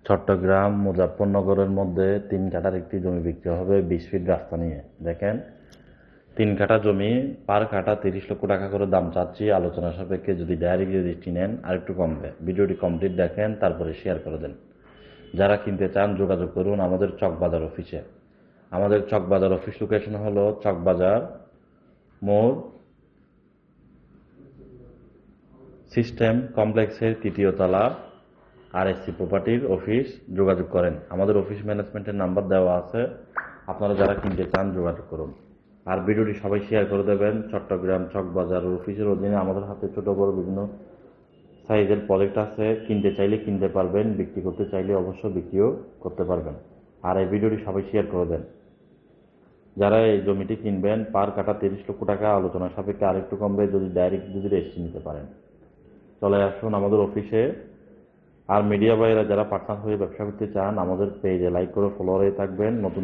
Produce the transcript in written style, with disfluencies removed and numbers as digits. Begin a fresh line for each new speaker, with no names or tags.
চট্টগ্রাম মুজাফফরনগরের মধ্যে 3 কাঠার একটি জমি বিক্রি হবে 20 ফিট রাস্তা নিয়ে। দেখেন 3 কাঠা জমি, পার কাঠা 30 লক্ষ টাকা করে দাম চাচ্ছি। আলোচনা সাপেক্ষে যদি ডাইরেক্ট রেজিস্ট্রি নেন আরেকটু কমবে। ভিডিওটি কমপ্লিট দেখেন, তারপরে শেয়ার করে দেন। যারা কিনতে চান যোগাযোগ করুন আমাদের চকবাজার অফিসে। আমাদের চকবাজার অফিস লোকেশন হলো চকবাজার মোড় সিস্টেম কমপ্লেক্সের 3য় তলা, RSC প্রপার্টির অফিস। যোগাযোগ করেন, আমাদের অফিস ম্যানেজমেন্টের নাম্বার দেওয়া আছে। আপনারা যারা কিনতে চান যোগাযোগ করুন। আর ভিডিওটি সবাই শেয়ার করে দেবেন। চট্টগ্রাম চকবাজার অফিসের অধীনে আমাদের হাতে ছোট বড় বিভিন্ন সাইজের প্রজেক্ট আছে। কিনতে চাইলে কিনতে পারবেন, বিক্রি করতে চাইলে অবশ্যই বিক্রিও করতে পারবেন। আর এই ভিডিওটি সবাই শেয়ার করে দেন। যারা এই জমিটি কিনবেন পার কাঠা 30 লক্ষ টাকা, আলোচনা সাপেক্ষে আরেকটু কমবে যদি ডাইরেক্ট রেজিস্ট্রি নিতে পারেন। চলে আসুন আমাদের অফিসে। আর মিডিয়া ভাইয়েরা যারা পার্টনার হয়ে ব্যবসা করতে চান আমাদের পেজে লাইক করে ফলো হয়ে থাকবেন। নতুন